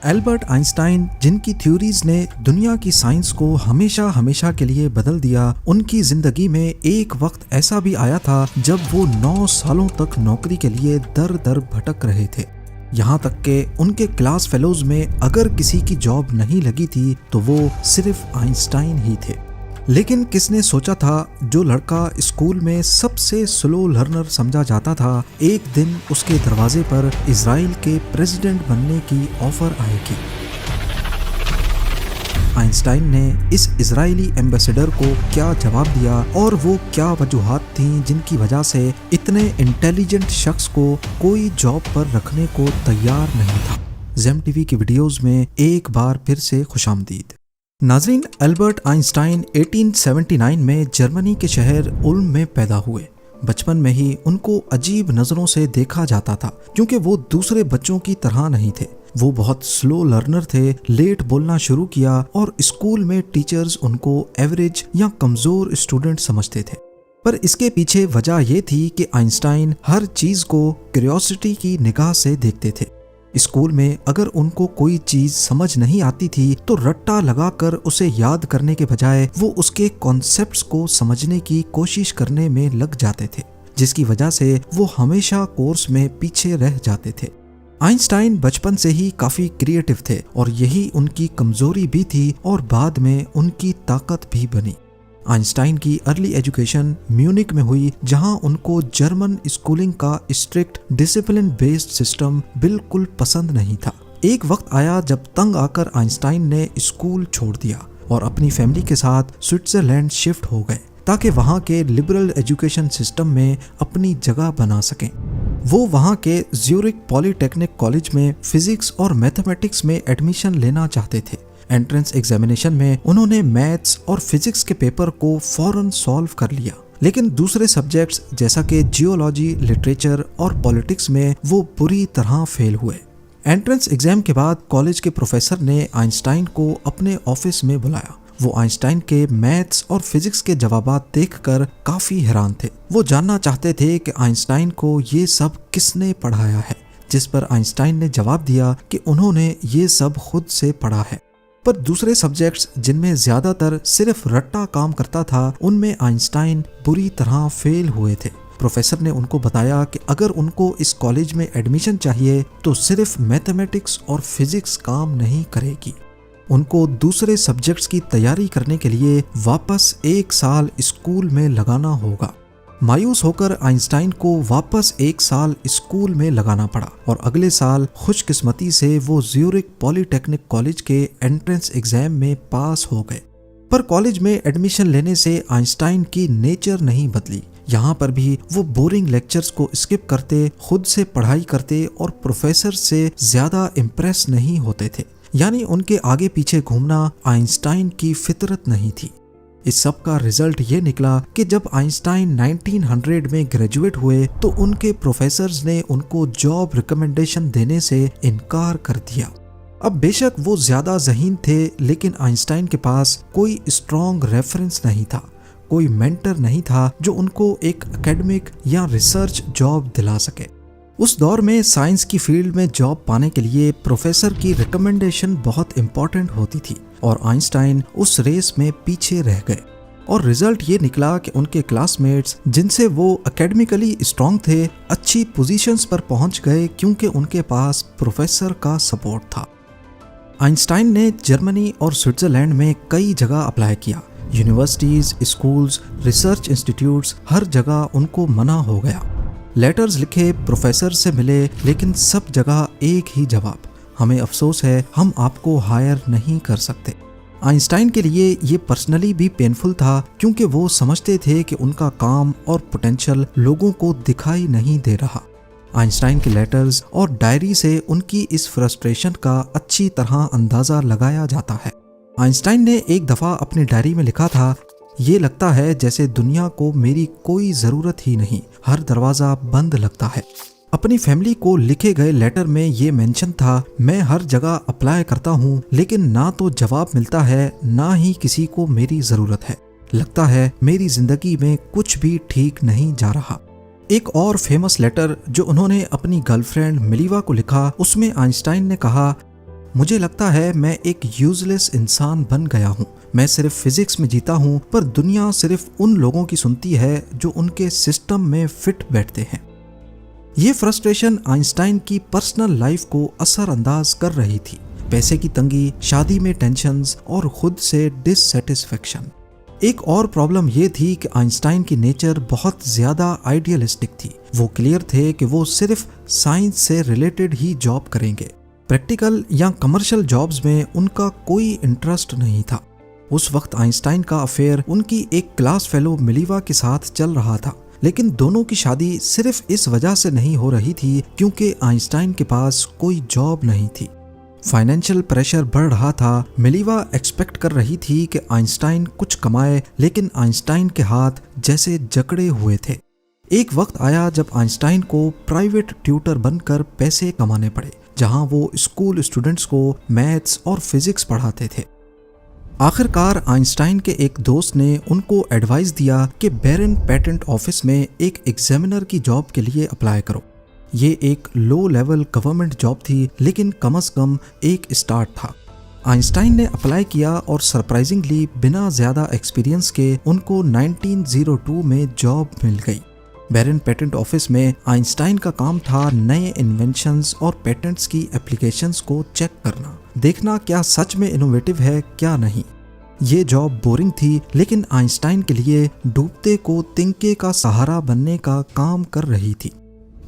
Albert Einstein, जिनकी theories ने दुनिया की साइंस को हमेशा हमेशा के लिए बदल दिया, उनकी जिंदगी में एक वक्त ऐसा भी आया था जब वो 9 सालों तक नौकरी के लिए दर दर भटक रहे थे। यहाँ तक के उनके क्लास फेलोज में अगर किसी की जॉब नहीं लगी थी तो वो सिर्फ आइंस्टाइन ही थे। लेकिन किसने सोचा था जो लड़का स्कूल में सबसे स्लो लर्नर समझा जाता था, एक दिन उसके दरवाजे पर इजराइल के प्रेसिडेंट बनने की ऑफर आएगी। आइंस्टाइन ने इस इजरायली एम्बेसडर को क्या जवाब दिया और वो क्या वजूहात थीं जिनकी वजह से इतने इंटेलिजेंट शख्स को कोई जॉब पर रखने को तैयार नहीं था। ज़ेम टीवी की वीडियोस में एक बार फिर से खुशामदीद। नाज़रीन, एल्बर्ट आइंस्टाइन 1879 में जर्मनी के शहर उल्म में पैदा हुए। बचपन में ही उनको अजीब नज़रों से देखा जाता था क्योंकि वो दूसरे बच्चों की तरह नहीं थे। वो बहुत स्लो लर्नर थे, लेट बोलना शुरू किया और स्कूल में टीचर्स उनको एवरेज या कमज़ोर स्टूडेंट समझते थे। पर इसके पीछे वजह ये थी कि आइंस्टाइन हर चीज़ को क्यूरियोसिटी की निगाह से देखते थे। स्कूल में अगर उनको कोई चीज समझ नहीं आती थी तो रट्टा लगाकर उसे याद करने के बजाय वो उसके कॉन्सेप्ट्स को समझने की कोशिश करने में लग जाते थे, जिसकी वजह से वो हमेशा कोर्स में पीछे रह जाते थे। आइंस्टाइन बचपन से ही काफी क्रिएटिव थे और यही उनकी कमजोरी भी थी और बाद में उनकी ताकत भी बनी। आइंस्टाइन की अर्ली एजुकेशन म्यूनिक में हुई, जहां उनको जर्मन स्कूलिंग का स्ट्रिक्ट डिसिप्लिन बेस्ड सिस्टम बिल्कुल पसंद नहीं था। एक वक्त आया जब तंग आकर आइंस्टाइन ने स्कूल छोड़ दिया और अपनी फैमिली के साथ स्विट्जरलैंड शिफ्ट हो गए ताकि वहां के लिबरल एजुकेशन सिस्टम में अपनी जगह बना सकें। वो वहां के ज्यूरिक पॉलीटेक्निक कॉलेज में फिजिक्स और मैथमेटिक्स में एडमिशन लेना चाहते थे। एंट्रेंस एग्जामिनेशन में उन्होंने मैथ्स और फिजिक्स के पेपर को फौरन सॉल्व कर लिया, लेकिन दूसरे सब्जेक्ट्स जैसा कि जियोलॉजी, लिटरेचर और पॉलिटिक्स में वो बुरी तरह फेल हुए। एंट्रेंस एग्जाम के बाद कॉलेज के प्रोफेसर ने आइंस्टाइन को अपने ऑफिस में बुलाया। वो आइंस्टाइन के मैथ्स और फिजिक्स के जवाबात देखकर काफी हैरान थे। वो जानना चाहते थे कि आइंस्टाइन को ये सब किसने पढ़ाया है, जिस पर आइंस्टाइन ने जवाब दिया कि उन्होंने ये सब खुद से पढ़ा है। पर दूसरे सब्जेक्ट्स जिनमें ज्यादातर सिर्फ रट्टा काम करता था, उनमें आइंस्टाइन बुरी तरह फेल हुए थे। प्रोफेसर ने उनको बताया कि अगर उनको इस कॉलेज में एडमिशन चाहिए तो सिर्फ मैथमेटिक्स और फिजिक्स काम नहीं करेगी। उनको दूसरे सब्जेक्ट्स की तैयारी करने के लिए वापस 1 साल स्कूल में लगाना होगा। मायूस होकर आइंस्टाइन को वापस 1 साल स्कूल में लगाना पड़ा और अगले साल खुशकिस्मती से वो ज्यूरिक पॉलीटेक्निक कॉलेज के एंट्रेंस एग्जाम में पास हो गए। पर कॉलेज में एडमिशन लेने से आइंस्टाइन की नेचर नहीं बदली। यहाँ पर भी वो बोरिंग लेक्चर्स को स्किप करते, खुद से पढ़ाई करते और प्रोफेसर से ज्यादा इम्प्रेस नहीं होते थे। यानी उनके आगे पीछे घूमना आइंस्टाइन की फितरत नहीं थी। इस सब का रिजल्ट ये निकला कि जब आइंस्टाइन 1900 में ग्रेजुएट हुए तो उनके प्रोफेसर्स ने उनको जॉब रिकमेंडेशन देने से इनकार कर दिया। अब बेशक वो ज्यादा ज़हीन थे, लेकिन आइंस्टाइन के पास कोई स्ट्रॉन्ग रेफरेंस नहीं था, कोई मेंटर नहीं था जो उनको एक एकेडमिक या रिसर्च जॉब दिला सके। उस दौर में साइंस की फील्ड में जॉब पाने के लिए प्रोफेसर की रिकमेंडेशन बहुत इंपॉर्टेंट होती थी और आइंस्टाइन उस रेस में पीछे रह गए और रिजल्ट ये निकला कि उनके क्लासमेट्स जिनसे वो एकेडमिकली स्ट्रांग थे, अच्छी पोजीशंस पर पहुंच गए क्योंकि उनके पास प्रोफेसर का सपोर्ट था। आइंस्टाइन ने जर्मनी और स्विट्जरलैंड में कई जगह अप्लाई किया। यूनिवर्सिटीज, स्कूल्स, रिसर्च इंस्टीट्यूट्स, हर जगह उनको मना हो गया। लेटर्स लिखे, प्रोफेसर से मिले, लेकिन सब जगह एक ही जवाब, हमें अफसोस है, हम आपको हायर नहीं कर सकते। आइंस्टाइन के लिए ये पर्सनली भी पेनफुल था क्योंकि वो समझते थे कि उनका काम और पोटेंशियल लोगों को दिखाई नहीं दे रहा। आइंस्टाइन के लेटर्स और डायरी से उनकी इस फ्रस्ट्रेशन का अच्छी तरह अंदाजा लगाया जाता है। आइंस्टाइन ने एक दफा अपनी डायरी में लिखा था, ये लगता है जैसे दुनिया को मेरी कोई ज़रूरत ही नहीं, हर दरवाज़ा बंद लगता है। अपनी फैमिली को लिखे गए लेटर में ये मेंशन था, मैं हर जगह अप्लाई करता हूँ लेकिन ना तो जवाब मिलता है, ना ही किसी को मेरी ज़रूरत है। लगता है मेरी ज़िंदगी में कुछ भी ठीक नहीं जा रहा। एक और फेमस लेटर जो उन्होंने अपनी गर्लफ्रेंड मिलीवा को लिखा, उसमें आइंस्टाइन ने कहा, मुझे लगता है मैं एक यूजलेस इंसान बन गया हूँ। मैं सिर्फ फिजिक्स में जीता हूँ, पर दुनिया सिर्फ उन लोगों की सुनती है जो उनके सिस्टम में फिट बैठते हैं। ये फ्रस्ट्रेशन आइंस्टाइन की पर्सनल लाइफ को असरअंदाज कर रही थी। पैसे की तंगी, शादी में टेंशन्स और खुद से डिससैटिस्फैक्शन। एक और प्रॉब्लम ये थी कि आइंस्टाइन की नेचर बहुत ज्यादा आइडियलिस्टिक थी। वो क्लियर थे कि वो सिर्फ साइंस से रिलेटेड ही जॉब करेंगे। प्रैक्टिकल या कमर्शियल जॉब्स में उनका कोई इंटरेस्ट नहीं था। उस वक्त आइंस्टाइन का अफेयर उनकी एक क्लास फेलो मिलीवा के साथ चल रहा था, लेकिन दोनों की शादी सिर्फ इस वजह से नहीं हो रही थी क्योंकि आइंस्टाइन के पास कोई जॉब नहीं थी। फाइनेंशियल प्रेशर बढ़ रहा था। मिलीवा एक्सपेक्ट कर रही थी कि आइंस्टाइन कुछ कमाए, लेकिन आइंस्टाइन के हाथ जैसे जकड़े हुए थे। एक वक्त आया जब आइंस्टाइन को प्राइवेट ट्यूटर बनकर पैसे कमाने पड़े, जहां वो स्कूल स्टूडेंट्स को मैथ्स और फिजिक्स पढ़ाते थे। आखिरकार आइंस्टाइन के एक दोस्त ने उनको एडवाइस दिया कि बैरन पेटेंट ऑफिस में एक एग्जामिनर की जॉब के लिए अप्लाई करो। ये एक लो लेवल गवर्नमेंट जॉब थी, लेकिन कम से कम एक स्टार्ट था। आइंस्टाइन ने अप्लाई किया और सरप्राइजिंगली बिना ज्यादा एक्सपीरियंस के उनको 1902 में जॉब मिल गई। बैरन पेटेंट ऑफिस में आइंस्टाइन का काम था नए इन्वेंशंस और पेटेंट्स की एप्लीकेशंस को चेक करना, देखना क्या सच में इनोवेटिव है क्या नहीं। ये जॉब बोरिंग थी, लेकिन आइंस्टाइन के लिए डूबते को तिनके का सहारा बनने का काम कर रही थी।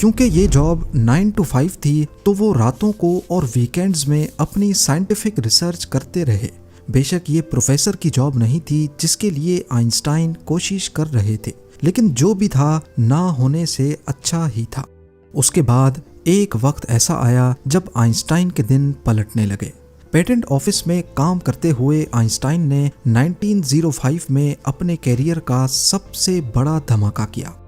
क्योंकि ये जॉब 9 to 5 थी, तो वो रातों को और वीकेंड्स में अपनी साइंटिफिक रिसर्च करते रहे। बेशक ये प्रोफेसर की जॉब नहीं थी जिसके लिए आइंस्टाइन कोशिश कर रहे थे, लेकिन जो भी था ना होने से अच्छा ही था। उसके बाद एक वक्त ऐसा आया जब आइंस्टाइन के दिन पलटने लगे। पेटेंट ऑफिस में काम करते हुए आइंस्टाइन ने 1905 में अपने कैरियर का सबसे बड़ा धमाका किया।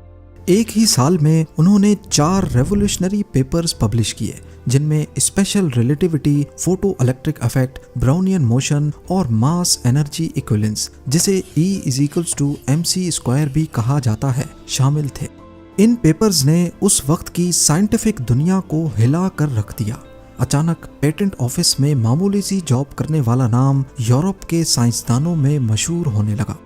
एक ही साल में उन्होंने 4 रेवोल्यूशनरी पेपर्स पब्लिश किए, जिनमें special relativity, photo electric effect, Brownian motion और मास एनर्जी इक्विवेलेंस, जिसे E=mc² भी कहा जाता है, शामिल थे। इन पेपर्स ने उस वक्त की साइंटिफिक दुनिया को हिला कर रख दिया। अचानक पेटेंट ऑफिस में मामूली सी जॉब करने वाला नाम यूरोप के साइंसदानों में मशहूर होने लगा।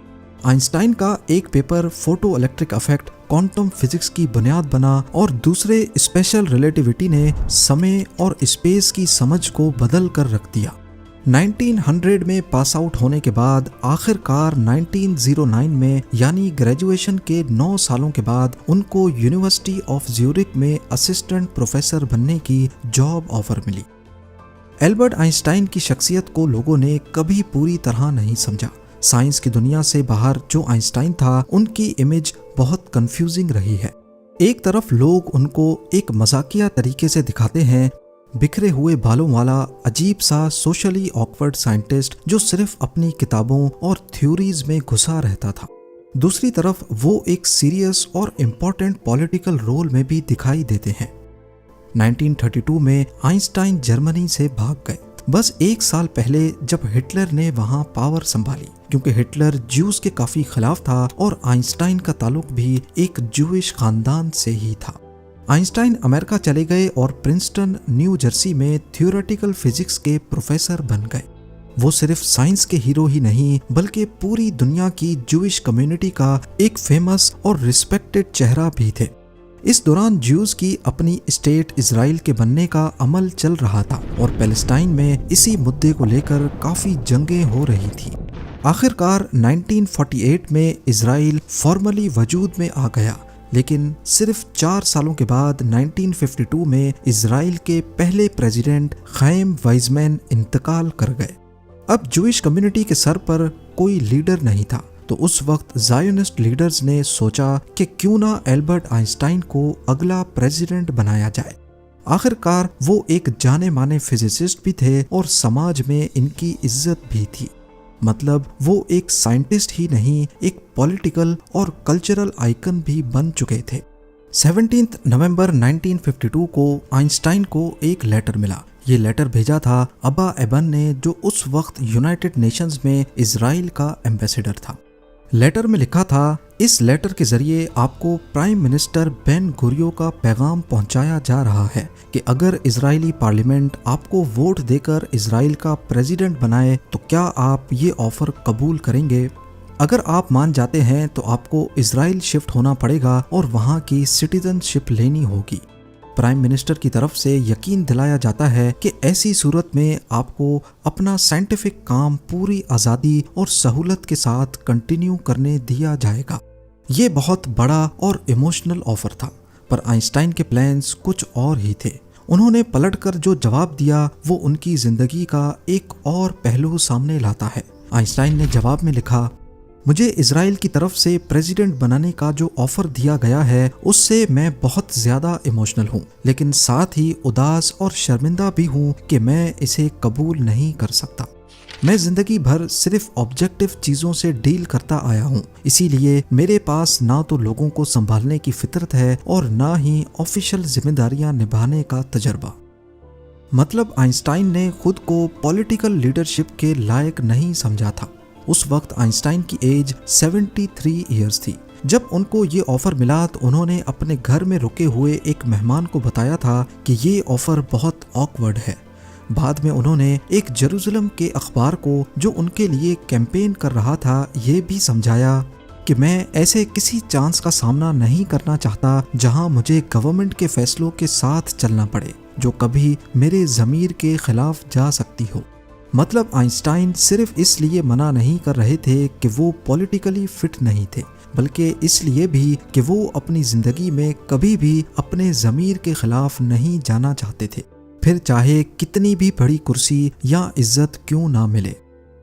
आइंस्टाइन का एक paper photo electric effect quantum physics की बुनियाद बना और दूसरे स्पेशल रिलेटिविटी ने समय और स्पेस की समझ को बदल कर रख दिया। 1900 में पास आउट होने के बाद आखिरकार 1909 में यानी ग्रेजुएशन के 9 सालों के बाद उनको यूनिवर्सिटी ऑफ ज्यूरिख में असिस्टेंट प्रोफेसर बनने की जॉब ऑफर मिली। एल्बर्ट आइंस्टाइन की शख्सियत को लोगों ने कभी पूरी तरह नहीं समझा। साइंस की दुनिया से बाहर जो आइंस्टाइन था, उनकी इमेज बहुत कंफ्यूजिंग रही है। एक तरफ लोग उनको एक मजाकिया तरीके से दिखाते हैं, बिखरे हुए बालों वाला अजीब सा सोशली ऑकवर्ड साइंटिस्ट जो सिर्फ अपनी किताबों और थ्योरीज में घुसा रहता था। दूसरी तरफ वो एक सीरियस और इम्पोर्टेंट पॉलिटिकल रोल में भी दिखाई देते हैं। 1932 में आइंस्टाइन जर्मनी से भाग गए, बस एक साल पहले जब हिटलर ने वहां पावर संभाली, क्योंकि हिटलर ज्यूज के काफी खिलाफ था और आइंस्टाइन का ताल्लुक भी एक ज्यूइश खानदान से ही था। आइंस्टाइन अमेरिका चले गए और प्रिंसटन, न्यू जर्सी में थ्योरेटिकल फिजिक्स के प्रोफेसर बन गए। वो सिर्फ साइंस के हीरो ही नहीं, बल्कि पूरी दुनिया की ज्यूइश कम्युनिटी का एक फेमस और रिस्पेक्टेड चेहरा भी थे। इस दौरान ज्यूज की अपनी स्टेट इजराइल के बनने का अमल चल रहा था और पैलेस्टाइन में इसी मुद्दे को लेकर काफी जंगें हो रही थी। आखिरकार 1948 में इजराइल फॉर्मली वजूद में आ गया, लेकिन सिर्फ 4 सालों के बाद 1952 में इजराइल के पहले प्रेसिडेंट खैम वाइजमैन इंतकाल कर गए। अब ज्यूइश कम्युनिटी के सर पर कोई लीडर नहीं था, तो उस वक्त ज़ायोनिस्ट लीडर्स ने सोचा कि क्यों ना एल्बर्ट आइंस्टाइन को अगला प्रेसिडेंट बनाया जाए। आखिरकार वो एक जाने माने फिजिसिस्ट भी थे और समाज में इनकी इज्जत भी थी। मतलब वो एक साइंटिस्ट ही नहीं, एक पॉलिटिकल और कल्चरल आइकन भी बन चुके थे। 17 नवंबर 1952 को आइंस्टाइन को एक लेटर मिला। ये लेटर भेजा था अब्बा एबन ने, जो उस वक्त यूनाइटेड नेशंस में इजराइल का एम्बेसडर था। लेटर में लिखा था, इस लेटर के जरिए आपको प्राइम मिनिस्टर बेन गुरियो का पैगाम पहुंचाया जा रहा है कि अगर इजरायली पार्लियामेंट आपको वोट देकर इजराइल का प्रेसिडेंट बनाए तो क्या आप ये ऑफर कबूल करेंगे। अगर आप मान जाते हैं तो आपको इजराइल शिफ्ट होना पड़ेगा और वहां की सिटीजनशिप लेनी होगी। प्राइम मिनिस्टर की तरफ से यकीन दिलाया जाता है कि ऐसी सूरत में आपको अपना साइंटिफिक काम पूरी आज़ादी और सहूलत के साथ कंटिन्यू करने दिया जाएगा। ये बहुत बड़ा और इमोशनल ऑफर था, पर आइंस्टाइन के प्लान्स कुछ और ही थे। उन्होंने पलटकर जो जवाब दिया वो उनकी जिंदगी का एक और पहलू सामने लाता है। आइंस्टाइन ने जवाब में लिखा, मुझे इजराइल की तरफ से प्रेसिडेंट बनाने का जो ऑफर दिया गया है उससे मैं बहुत ज्यादा इमोशनल हूँ, लेकिन साथ ही उदास और शर्मिंदा भी हूँ कि मैं इसे कबूल नहीं कर सकता। मैं जिंदगी भर सिर्फ ऑब्जेक्टिव चीजों से डील करता आया हूँ, इसीलिए मेरे पास ना तो लोगों को संभालने की फितरत है और ना ही ऑफिशियल जिम्मेदारियां निभाने का तजर्बा। मतलब आइंस्टाइन ने खुद को पॉलिटिकल लीडरशिप के लायक नहीं समझा था। उस वक्त आइंस्टाइन की एज 73 इयर्स थी। जब उनको ये ऑफर मिला तो उन्होंने अपने घर में रुके हुए एक मेहमान को बताया था कि ये ऑफर बहुत ऑकवर्ड है। बाद में उन्होंने एक जेरूसलम के अखबार को जो उनके लिए कैंपेन कर रहा था ये भी समझाया कि मैं ऐसे किसी चांस का सामना नहीं करना चाहता जहां मुझे गवर्नमेंट के फैसलों के साथ चलना पड़े जो कभी मेरे ज़मीर के खिलाफ जा सकती हो। मतलब आइंस्टाइन सिर्फ इसलिए मना नहीं कर रहे थे कि वो पॉलिटिकली फिट नहीं थे, बल्कि इसलिए भी कि वो अपनी जिंदगी में कभी भी अपने ज़मीर के खिलाफ नहीं जाना चाहते थे, फिर चाहे कितनी भी बड़ी कुर्सी या इज्जत क्यों ना मिले।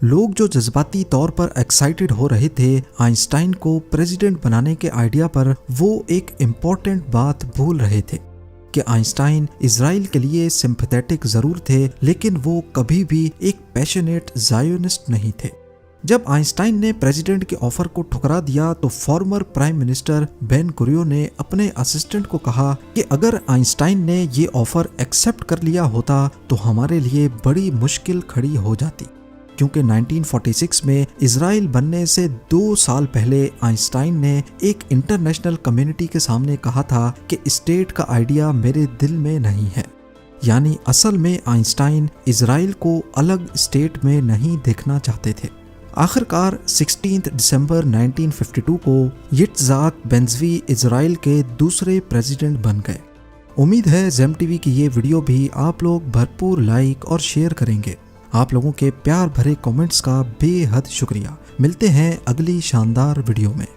लोग जो जज्बाती तौर पर एक्साइटेड हो रहे थे आइंस्टाइन को प्रेसिडेंट बनाने के आइडिया पर, वो एक इम्पोर्टेंट बात भूल रहे थे कि आइंस्टाइन इजराइल के लिए सिंपैथेटिक जरूर थे, लेकिन वो कभी भी एक पैशनेट ज़ायोनिस्ट नहीं थे। जब आइंस्टाइन ने प्रेसिडेंट के ऑफर को ठुकरा दिया तो फॉर्मर प्राइम मिनिस्टर बेन गुरियो ने अपने असिस्टेंट को कहा कि अगर आइंस्टाइन ने ये ऑफर एक्सेप्ट कर लिया होता तो हमारे लिए बड़ी मुश्किल खड़ी हो जाती, क्योंकि 1946 में इजराइल बनने से 2 साल पहले आइंस्टाइन ने एक इंटरनेशनल कम्युनिटी के सामने कहा था कि स्टेट का आइडिया मेरे दिल में नहीं है। यानी असल में आइंस्टाइन इजराइल को अलग स्टेट में नहीं देखना चाहते थे। आखिरकार 16 दिसंबर 1952 को यित्ज़हाक बेंज़वी इजराइल के दूसरे प्रेसिडेंट बन गए। उम्मीद है ज़ेम टीवी की ये वीडियो भी आप लोग भरपूर लाइक और शेयर करेंगे। आप लोगों के प्यार भरे कमेंट्स का बेहद शुक्रिया। मिलते हैं अगली शानदार वीडियो में।